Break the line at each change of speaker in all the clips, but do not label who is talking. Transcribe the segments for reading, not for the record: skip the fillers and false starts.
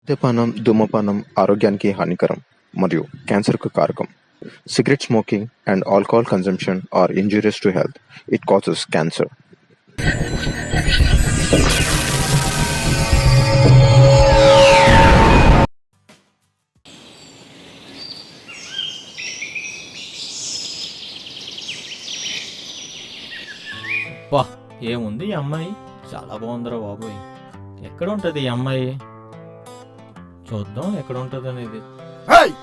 మద్యపానం, ధూమపానం ఆరోగ్యానికి హానికరం మరియు క్యాన్సర్‌కు కారకం. Cigarette smoking and alcohol consumption are injurious to health. It causes cancer.
అబ్బా! ఏముంది ఈ అమ్మాయి? చాలా బాగుందిరా బాబోయ్! ఎక్కడ ఉంటది ఈ అమ్మాయి? చూద్దాం ఎక్కడ ఉంటది అనేది.
ఏయ్!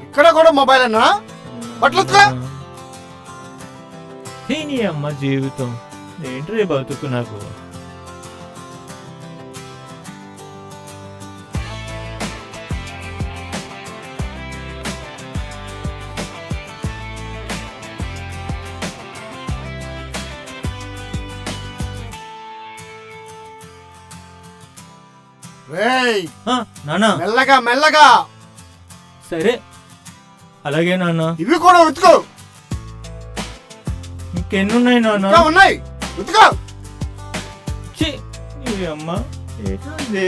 ఇక్కడ కూడా మొబైల్ అన్నా బట్టలుతురా?
నీ అమ్మ జీవితం ఏంట్రీ బతుకు నాకు.
రేయ్!
నానా
మెల్లగా మెల్లగా
సరే అలాగే నాన్న.
ఇవి కూడా ఉతుకో.
ఇంకెన్నున్నాయి నాన్న?
ఇంకా ఉన్నాయి, ఉతుకో.
ఛీ! నీ అమ్మ ఏంటది?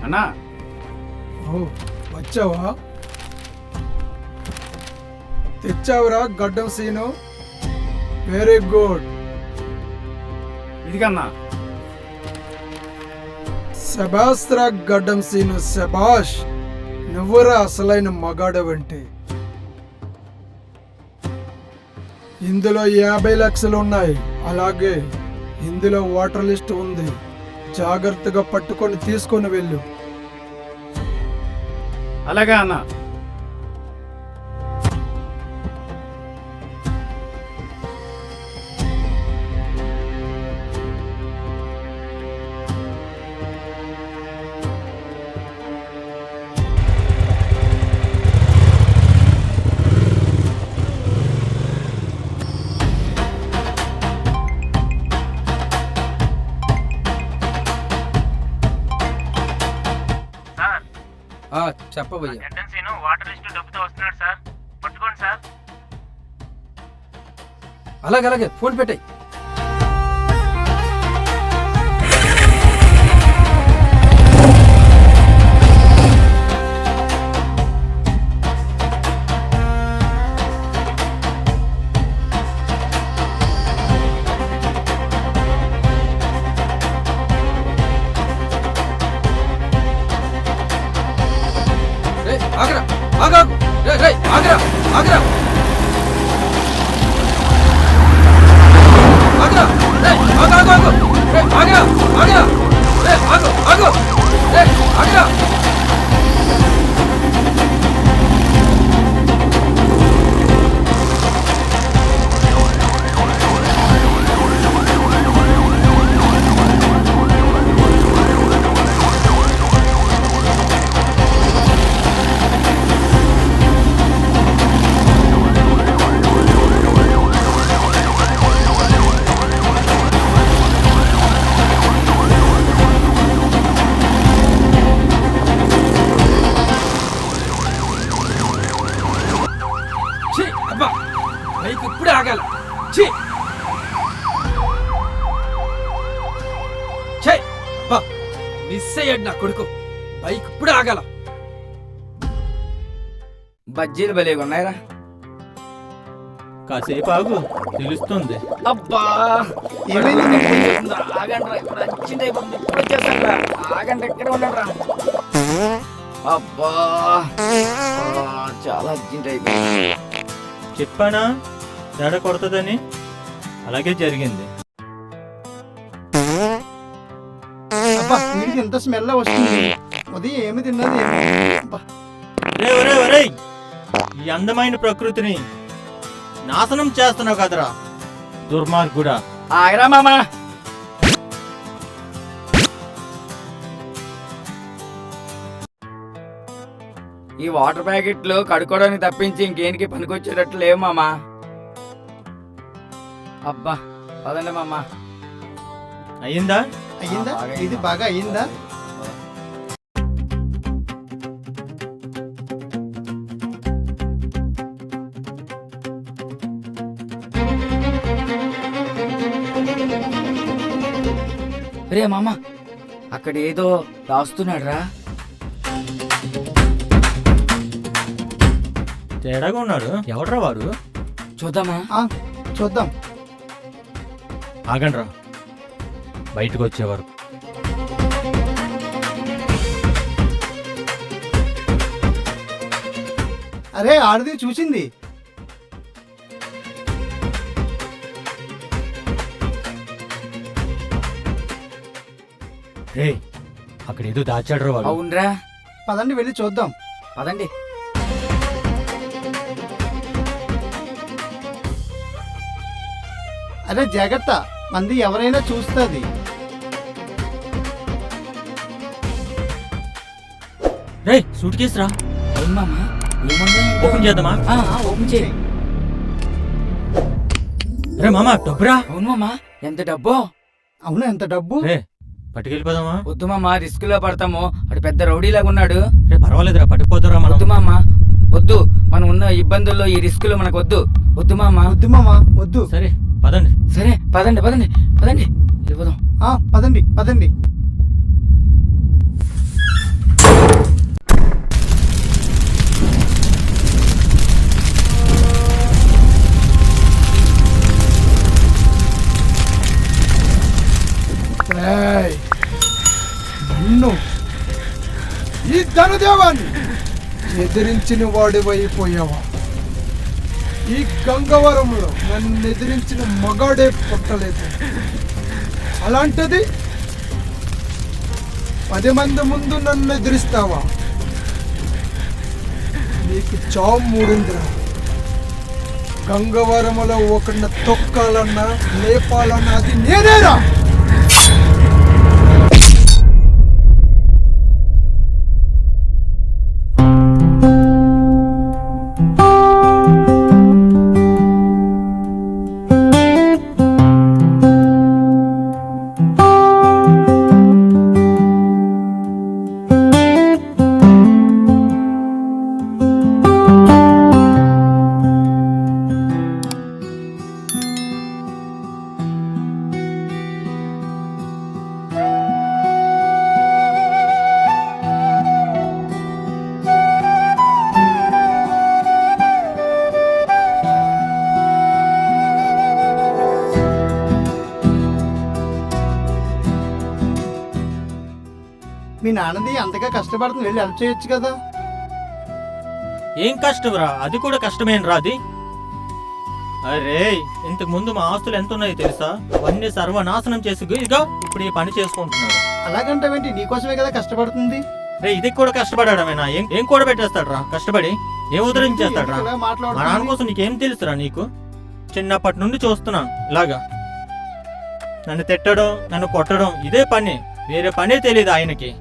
అన్నా
వచ్చావా? తెచ్చావురా గడ్డం సీను, వెరీ గుడ్.
ఇదిగన్నా.
శబాష్ రా గడ్డం సీను, శబాష్. నువ్వురా అసలైన మగాడవంటే. ఇందులో 50 లక్షలు ఉన్నాయి. అలాగే ఇందులో వాటర్ లిస్ట్ ఉంది. జాగ్రత్తగా పట్టుకొని తీసుకొని వెళ్ళు.
అలాగే అన్నా.
చెప్పబోయ్యా.
వాటర్ లిస్ట్ డబ్బుతో వస్తున్నాడు సార్, పట్టుకోండి సార్.
అలాగే ఫోన్ పెట్టాయి. ఆగరా ఆగాగు, ఆగరా ఆగరా ఆగరా, ఆగు ఆగు ఆగరా ఆగరా, ఆగు ఆగు ఆగరా. బైక్ ఇప్పుడే ఆగాల. మిస్ అయ్యాడు నా కొడుకు. బైక్ ఇప్పుడే ఆగాల.
బజ్జీలు భలేగా ఉన్నాయిరా.
కాసేపు ఆగు, తెలుస్తుంది.
అబ్బా ఆగండి, ఇప్పుడు అర్జెంట్ అయిపోతుంది. ఇప్పుడు వచ్చేస్తాను. ఆగండి, ఎక్కడ ఉండండి రా. అబ్బా చాలా అర్జెంట్ అయిపోయింది.
చెప్పానా తేడా కొడుతుందని? అలాగే జరిగింది.
అబ్బా వీడికి ఎంత స్మెల్ వస్తుంది. ఉదయం ఏమి తిన్నది ఏమో. అబ్బా.
ఒరేయ్, ఈ అందమైన ప్రకృతిని నాశనం చేస్తున్నావు కదరా దుర్మార్గుడా.
ఆగరా మామా. ఈ వాటర్ ప్యాకెట్లు కడుక్కోవడానికి తప్పించి ఇంకేనికి పనికొచ్చేటట్లు లేవు మామా. అబ్బా పదండి మామా.
అయ్యిందా?
అయ్యిందా?
బాగా
ఇది బాగా అయ్యిందా?
రే మామా, అక్కడ ఏదో రాస్తున్నాడు రా.
తేడాగా ఉన్నాడు. ఎవడ్రా వాడు?
చూద్దామా?
చూద్దాం.
ఆగండ్రా, బయటకు వచ్చేవారు.
అరే ఆడది చూసింది.
రే, అక్కడ ఏదో దాచాడ్రా వాడు.
అవునరా,
పదండి వెళ్ళి చూద్దాం.
పదండి.
అరే జాగ్రత్త, మంది ఎవరైనా చూస్తుంది.
రే, సూట్ కేసు రా.
అవును మామా, ఏముంది?
ఓపెన్ చేద్దామా?
ఓపెన్ చేయి.
రే మామా, డబ్బురా.
అవును మామా, ఎంత డబ్బో.
అవును, ఎంత డబ్బు.
రే, పట్టుకెళ్ళిపోదామా?
వద్దు మామా, రిస్క్ లో పడతాము. అటు పెద్ద రౌడీలాగా ఉన్నాడు.
రే, పర్వాలేదురా, పట్టుకుపోతారా మనం.
వద్దు మామా, వద్దు. మనం ఉన్న ఇబ్బందుల్లో ఈ రిస్క్ లో మనకు వద్దు. వద్దు మామా.
వద్దు మామా, వద్దు.
సరే పదండి.
సరే పదండి పదండి పదండి, వెళ్ళిపోదాం.
పదండి పదండి.
నన్ను ఈ ధనదేవాన్ని ఎదిరించిన వాడివైపోయావా? ఈ గంగవరంలో నన్ను ఎదిరించిన మగాడే పుట్టలేదు. అలాంటిది 10 మంది ముందు నన్ను ఎదిరిస్తావా? నీకు చావు మూడిందిరా. గంగవరములో ఒకరిని తొక్కాలన్నా లేపాలన్నా అది నేనేరా.
మీ నాన్నది అంతగా కష్టపడుతుంది, వెళ్ళి హెల్ప్ చేయొచ్చు కదా.
ఏం కష్టంరా? అది కూడా కష్టమేనరా అది. అరే, ఇంతకు ముందు మా ఆస్తులు ఎంత ఉన్నాయో తెలుసా? అవన్నీ సర్వనాశనం చేసి ఇదిగో ఇప్పుడు ఈ పని చేసుకుంటున్నాడు.
అలాగంటావేంటి? నీకోసమే కదా కష్టపడుతుంది.
రే, ఇది కూడా కష్టపడమేనా? ఏం కూడా పెట్టేస్తాడు రా కష్టపడి? ఏం ఉదరించేస్తాడు రా?
ఇలా
మా నాన్న
మాట్లాడుతుంది.
కోసం నీకేం తెలుసురా? నీకు చిన్నప్పటి నుండి చూస్తున్నాను ఇలాగా నన్ను తిట్టడం, నన్ను కొట్టడం, ఇదే పని, వేరే పనే తెలియదు ఆయనకి.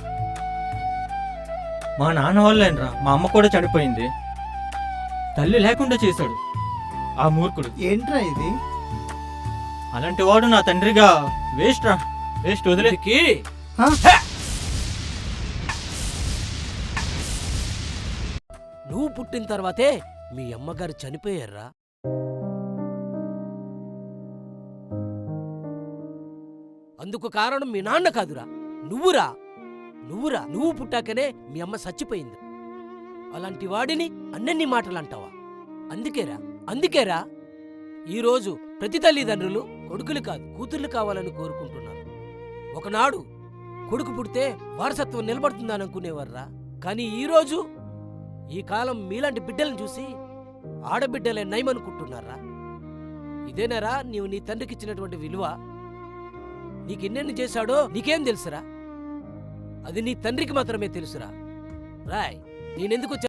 మా నాన్న వాళ్ళేనరా మా అమ్మ కూడా చనిపోయింది. తల్లి లేకుండా చేశాడు ఆ మూర్ఖుడు.
ఏంట్రా ఇది?
అలాంటి వాడు నా తండ్రిగా వేస్ట్ రా, వేస్ట్. వదిలేకి
నువ్వు పుట్టిన తర్వాతే మీ అమ్మగారు చనిపోయారా? అందుకు కారణం మీ నాన్న కాదురా, నువ్వురా. నువ్వు పుట్టాకనే మీ అమ్మ చచ్చిపోయింది. అలాంటి వాడిని అన్నెన్ని మాటలు అంటావా? అందుకేరా ఈరోజు ప్రతి తల్లిదండ్రులు కొడుకులు కాదు కూతుర్లు కావాలని కోరుకుంటున్నారు. ఒకనాడు కొడుకు పుడితే వారసత్వం నిలబడుతుందని అనుకునేవర్రా. కానీ ఈరోజు ఈ కాలం మీలాంటి బిడ్డలను చూసి ఆడబిడ్డలే నయమనుకుంటున్నారా? ఇదేనారా నీవు నీ తండ్రికి ఇచ్చినటువంటి విలువ? నీకెన్నెన్ని చేశాడో నీకేం తెలుసురా? అది నీ తండ్రికి మాత్రమే తెలుసురా. రాయ్, నేనెందుకు